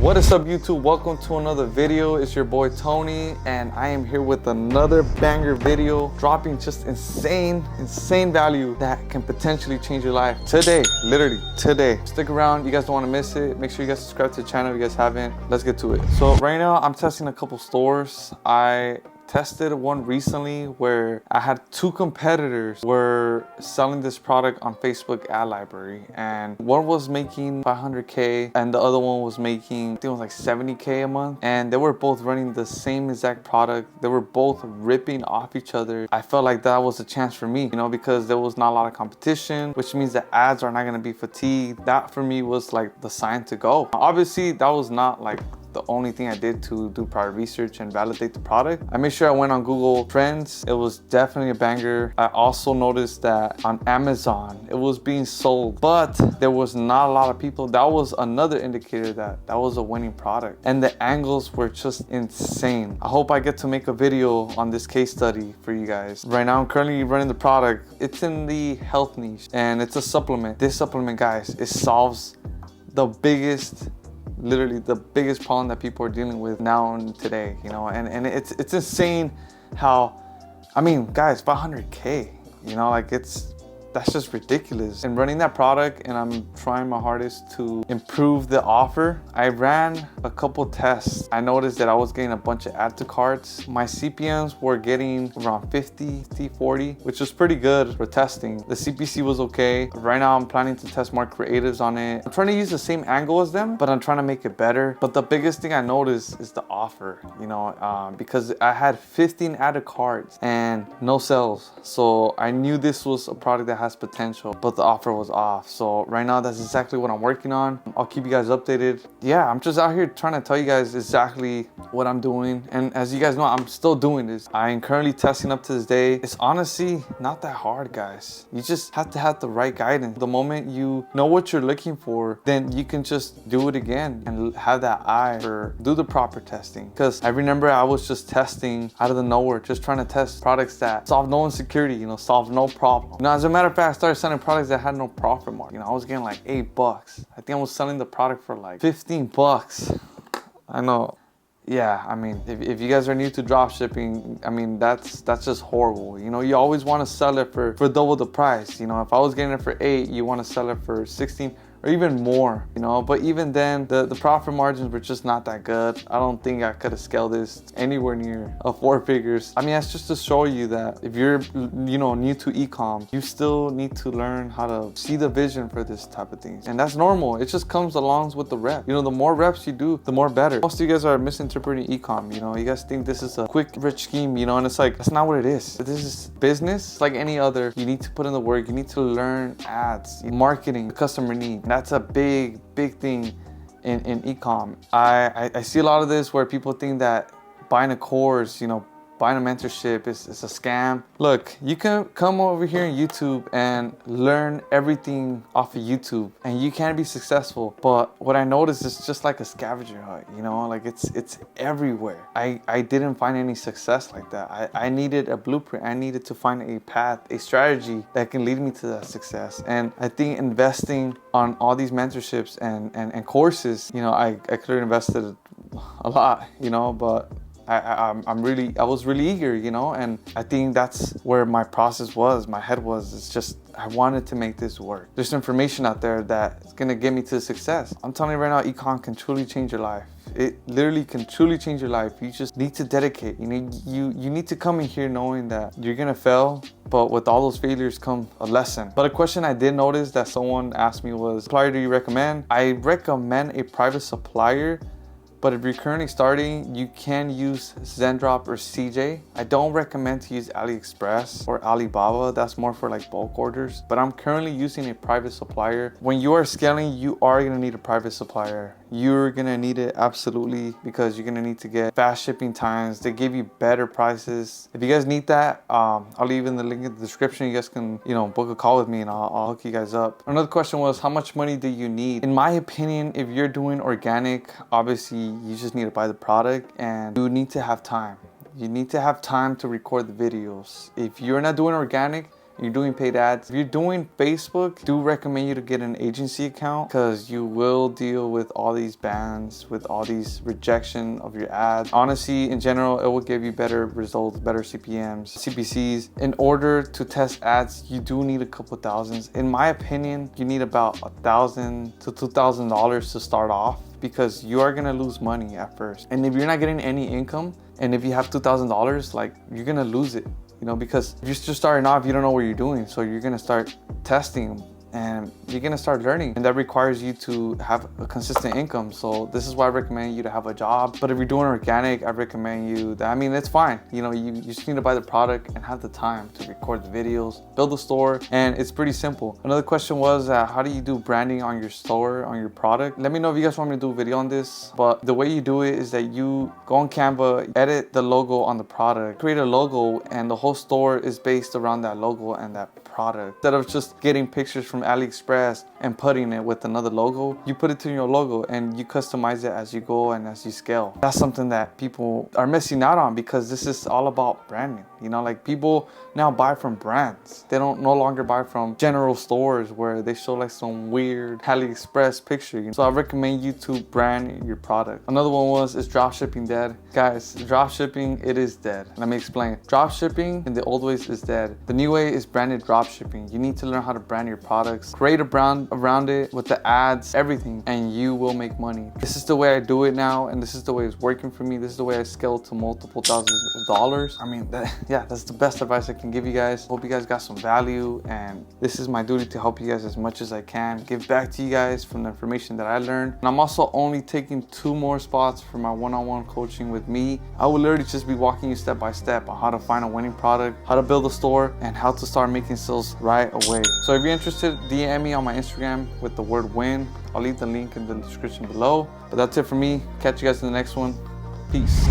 What is up, YouTube? Welcome to another video. It's your boy Tony, and I am here with another banger video, dropping just insane value that can potentially change your life today, literally today. Stick around, you guys don't want to miss it. Make sure you guys subscribe to the channel if you guys haven't. Let's get to it. So right now I'm testing a couple stores. I tested one recently where I had two competitors were selling this product on Facebook ad library, and one was making 500K and the other one was making, I think it was like 70K a month, and they were both running the same exact product. They were both ripping off each other. I felt like that was a chance for me, you know, because there was not a lot of competition, which means the ads are not going to be fatigued. That for me was like the sign to go. Obviously that was not like the only thing I did to do prior research and validate the product. I made sure I went on Google Trends. It was definitely a banger. I also noticed that on Amazon, it was being sold, but there was not a lot of people. That was another indicator that that was a winning product. And the angles were just insane. I hope I get to make a video on this case study for you guys. Right now, I'm currently running the product. It's in the health niche and it's a supplement. This supplement, guys, it solves the biggest, literally the biggest problem that people are dealing with now and today, you know, and it's insane how, I mean, guys, 500K, you know, like that's just ridiculous. And running that product, and I'm trying my hardest to improve the offer. I ran a couple tests. I noticed that I was getting a bunch of add to carts. My CPMs were getting around 50, 40, which was pretty good for testing. The CPC was okay. Right now I'm planning to test more creatives on it. I'm trying to use the same angle as them, but I'm trying to make it better. But the biggest thing I noticed is the offer, you know, because I had 15 add to carts and no sales. So I knew this was a product that has potential, but the offer was off. So right now that's exactly what I'm working on. I'll keep you guys updated. Yeah, I'm just out here trying to tell you guys exactly what I'm doing, and as you guys know, I'm still doing this. I am currently testing up to this day. It's honestly not that hard, guys. You just have to have the right guidance. The moment you know what you're looking for, then you can just do it again and have that eye for do the proper testing. Because I remember I was just testing out of the nowhere, just trying to test products that solve no insecurity, you know, solve no problem. You know, as a matter of fact, I started selling products that had no profit margin. You know, I was getting like $8. I think I was selling the product for like 15 bucks. I know. Yeah, I mean, if you guys are new to drop shipping, I mean, that's just horrible. You know, you always want to sell it for double the price. You know, if I was getting it for 8, you want to sell it for 16 or even more, you know. But even then, the profit margins were just not that good. I don't think I could have scaled this anywhere near 4 figures. I mean, that's just to show you that if you're, you know, new to e-com, you still need to learn how to see the vision for this type of things. And that's normal. It just comes along with the rep. You know, the more reps you do, the more better. Most of you guys are misinterpreting e-com, you know. You guys think this is a quick, rich scheme, you know, and it's like, that's not what it is. This is business. It's like any other. You need to put in the work. You need to learn ads, marketing, the customer need. That's a big thing in e-com. I see a lot of this where people think that buying a course, you know, buying a mentorship is a scam. Look, you can come over here on YouTube and learn everything off of YouTube and you can be successful. But what I noticed is just like a scavenger hunt, you know, like it's everywhere. I didn't find any success like that. I needed a blueprint. I needed to find a path, a strategy that can lead me to that success. And I think investing on all these mentorships and courses, you know, I could have invested a lot, you know, but I was really eager, you know, and I think that's where my process was, my head was. It's just, I wanted to make this work. There's information out there that's gonna get me to success. I'm telling you right now, e-com can truly change your life. It literally can truly change your life. You just need to dedicate. You need to come in here knowing that you're gonna fail, but with all those failures come a lesson. But a question I did notice that someone asked me was, supplier do you recommend? I recommend a private supplier. But if you're currently starting, you can use Zendrop or CJ. I don't recommend to use AliExpress or Alibaba. That's more for like bulk orders. But I'm currently using a private supplier. When you are scaling, you are gonna need a private supplier. You're gonna need it absolutely, because you're gonna need to get fast shipping times. They give you better prices. If you guys need that, I'll leave in the link in the description. You guys can, you know, book a call with me and I'll hook you guys up. Another question was, how much money do you need? In my opinion, if you're doing organic, obviously you just need to buy the product and you need to have time. You need to have time to record the videos. If you're not doing organic, you're doing paid ads. If you're doing Facebook, do recommend you to get an agency account because you will deal with all these bans, with all these rejection of your ads. Honestly, in general, it will give you better results, better CPMs, CPCs. In order to test ads, you do need a couple thousands. In my opinion, you need about $1,000 to $2,000 to start off, because you are gonna lose money at first. And if you're not getting any income, and if you have $2,000, like, you're gonna lose it, you know, because if you're just starting off, you don't know what you're doing. So you're gonna start testing and you're gonna start learning, and that requires you to have a consistent income. So this is why I recommend you to have a job. But if you're doing organic, I recommend you that, I mean, it's fine. You know, you just need to buy the product and have the time to record the videos, build a store, and it's pretty simple. Another question was, how do you do branding on your store, on your product? Let me know if you guys want me to do a video on this. But the way you do it is that you go on Canva, edit the logo on the product, create a logo, and the whole store is based around that logo and that product. Instead of just getting pictures from AliExpress and putting it with another logo, you put it to your logo and you customize it as you go and as you scale. That's something that people are missing out on, because this is all about branding. You know, like, people now buy from brands. They don't no longer buy from general stores where they show like some weird AliExpress picture. You know? So I recommend you to brand your product. Another one was, is dropshipping dead? Guys, dropshipping, it is dead. Let me explain. Dropshipping in the old ways is dead. The new way is branded dropshipping. You need to learn how to brand your products, create a brand around it with the ads, everything, and you will make money. This is the way I do it now, and this is the way it's working for me. This is the way I scale to multiple thousands of dollars. I mean, yeah, that's the best advice I can give you guys. Hope you guys got some value, and this is my duty to help you guys as much as I can, give back to you guys from the information that I learned. And I'm also only taking 2 more spots for my one-on-one coaching with me. I will literally just be walking you step by step on how to find a winning product, how to build a store, and how to start making sales right away. So if you're interested, DM me on my Instagram with the word win. I'll leave the link in the description below. But that's it for me. Catch you guys in the next one. Peace.